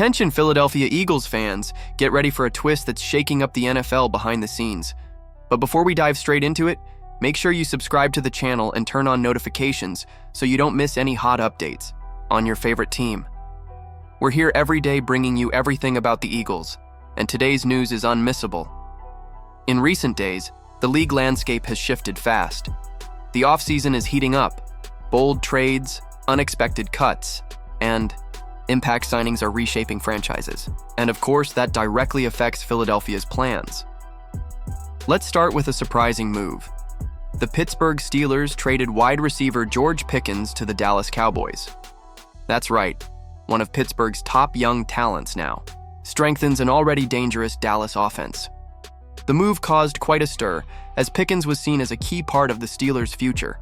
Attention Philadelphia Eagles fans, get ready for a twist that's shaking up the NFL behind the scenes. But before we dive straight into it, make sure you subscribe to the channel and turn on notifications so you don't miss any hot updates on your favorite team. We're here every day bringing you everything about the Eagles, and today's news is unmissable. In recent days, the league landscape has shifted fast. The offseason is heating up. Bold trades, unexpected cuts, and impact signings are reshaping franchises. And of course, that directly affects Philadelphia's plans. Let's start with a surprising move. The Pittsburgh Steelers traded wide receiver George Pickens to the Dallas Cowboys. That's right, one of Pittsburgh's top young talents now. Strengthens an already dangerous Dallas offense. The move caused quite a stir, as Pickens was seen as a key part of the Steelers' future.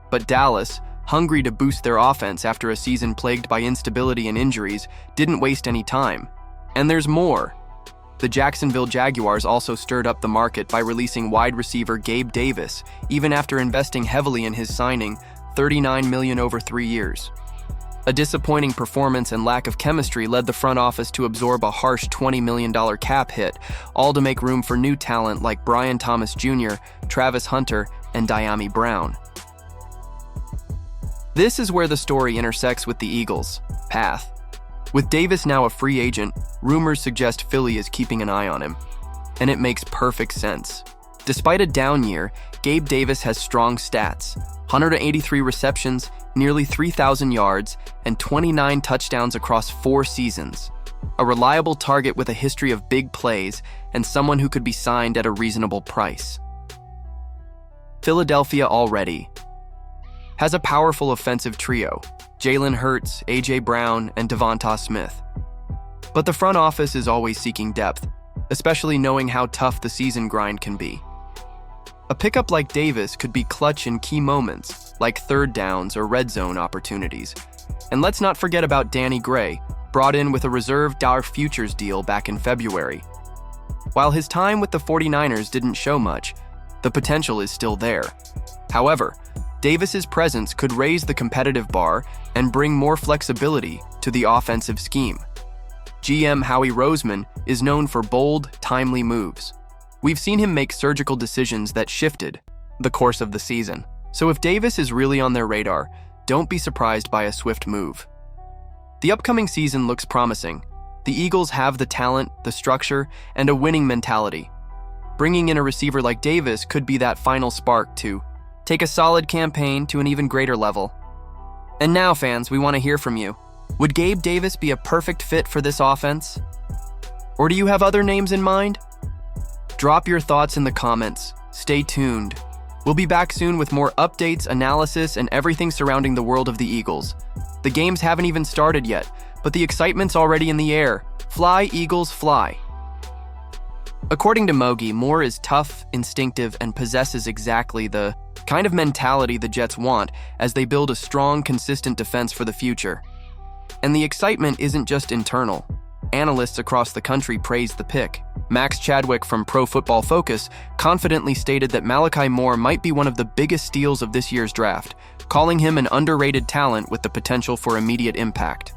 But Dallas, hungry to boost their offense after a season plagued by instability and injuries, didn't waste any time. And there's more. The Jacksonville Jaguars also stirred up the market by releasing wide receiver Gabe Davis, even after investing heavily in his signing, $39 million over 3 years. A disappointing performance and lack of chemistry led the front office to absorb a harsh $20 million cap hit, all to make room for new talent like Brian Thomas Jr., Travis Hunter, and Dyami Brown. This is where the story intersects with the Eagles' path. With Davis now a free agent, rumors suggest Philly is keeping an eye on him. And it makes perfect sense. Despite a down year, Gabe Davis has strong stats: 183 receptions, nearly 3,000 yards, and 29 touchdowns across 4 seasons. A reliable target with a history of big plays and someone who could be signed at a reasonable price. Philadelphia already has a powerful offensive trio: Jalen Hurts, A.J. Brown, and Devonta Smith. But the front office is always seeking depth, especially knowing how tough the season grind can be. A pickup like Davis could be clutch in key moments, like third downs or red zone opportunities. And let's not forget about Danny Gray, brought in with a reserved dollar futures deal back in February. While his time with the 49ers didn't show much, the potential is still there. However, Davis's presence could raise the competitive bar and bring more flexibility to the offensive scheme. GM Howie Roseman is known for bold, timely moves. We've seen him make surgical decisions that shifted the course of the season. So if Davis is really on their radar, don't be surprised by a swift move. The upcoming season looks promising. The Eagles have the talent, the structure, and a winning mentality. Bringing in a receiver like Davis could be that final spark to take a solid campaign to an even greater level. And now, fans, we want to hear from you. Would Gabe Davis be a perfect fit for this offense? Or do you have other names in mind? Drop your thoughts in the comments. Stay tuned. We'll be back soon with more updates, analysis, and everything surrounding the world of the Eagles. The games haven't even started yet, but the excitement's already in the air. Fly, Eagles, fly. According to Mogi, Moore is tough, instinctive, and possesses exactly the kind of mentality the Jets want as they build a strong, consistent defense for the future. And the excitement isn't just internal. Analysts across the country praised the pick. Max Chadwick from Pro Football Focus confidently stated that Malachi Moore might be one of the biggest steals of this year's draft, calling him an underrated talent with the potential for immediate impact.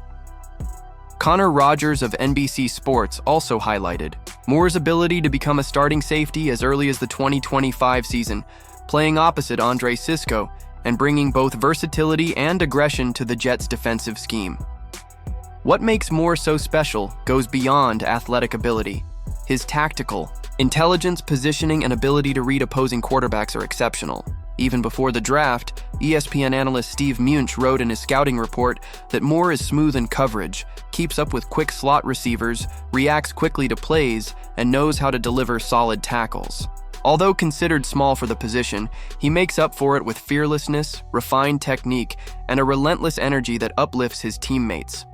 Connor Rogers of NBC Sports also highlighted Moore's ability to become a starting safety as early as the 2025 season, playing opposite Andre Sisco and bringing both versatility and aggression to the Jets' defensive scheme. What makes Moore so special goes beyond athletic ability. His tactical intelligence, positioning, and ability to read opposing quarterbacks are exceptional. Even before the draft, ESPN analyst Steve Munch wrote in his scouting report that Moore is smooth in coverage, keeps up with quick slot receivers, reacts quickly to plays, and knows how to deliver solid tackles. Although considered small for the position, he makes up for it with fearlessness, refined technique, and a relentless energy that uplifts his teammates.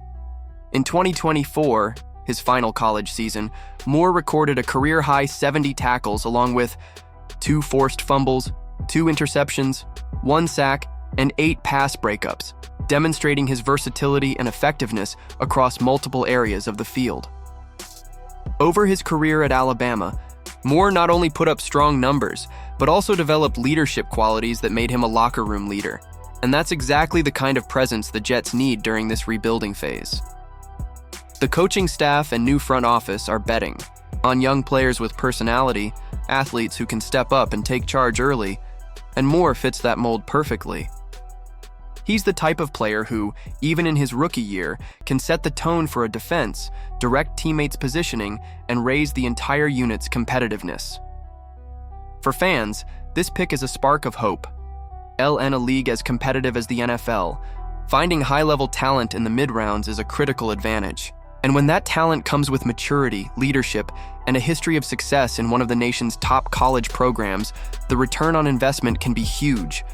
In 2024, his final college season, Moore recorded a career-high 70 tackles along with 2 forced fumbles, 2 interceptions, 1 sack, and 8 pass breakups, demonstrating his versatility and effectiveness across multiple areas of the field. Over his career at Alabama, Moore not only put up strong numbers, but also developed leadership qualities that made him a locker room leader. And that's exactly the kind of presence the Jets need during this rebuilding phase. The coaching staff and new front office are betting on young players with personality, athletes who can step up and take charge early, and Moore fits that mold perfectly. He's the type of player who, even in his rookie year, can set the tone for a defense, direct teammates' positioning, and raise the entire unit's competitiveness. For fans, this pick is a spark of hope. In a league as competitive as the NFL, finding high-level talent in the mid-rounds is a critical advantage. And when that talent comes with maturity, leadership, and a history of success in one of the nation's top college programs, the return on investment can be huge.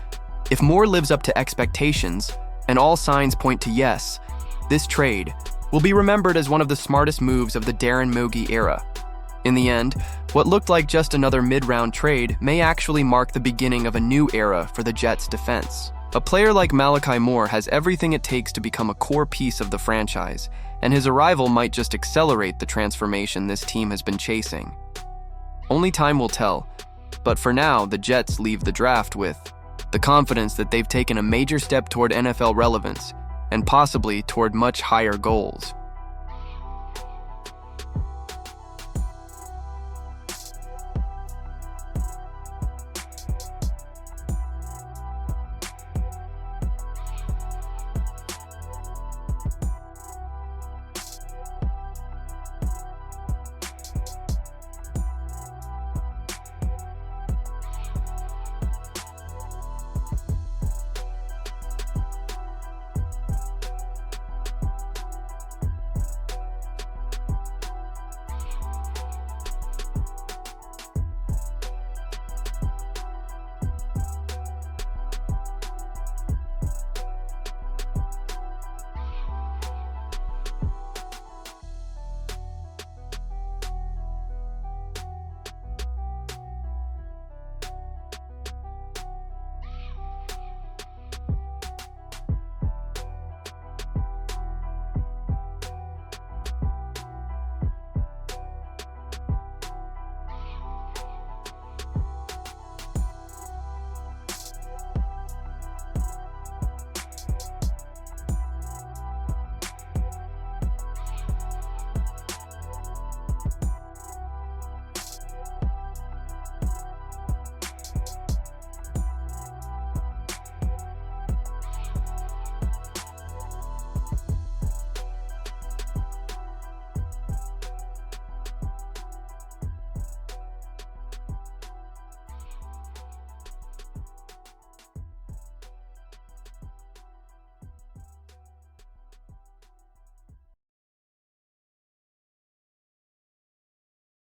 If Moore lives up to expectations, and all signs point to yes, this trade will be remembered as one of the smartest moves of the Darren Mogi era. In the end, what looked like just another mid-round trade may actually mark the beginning of a new era for the Jets' defense. A player like Malachi Moore has everything it takes to become a core piece of the franchise, and his arrival might just accelerate the transformation this team has been chasing. Only time will tell, but for now, the Jets leave the draft with the confidence that they've taken a major step toward NFL relevance and possibly toward much higher goals.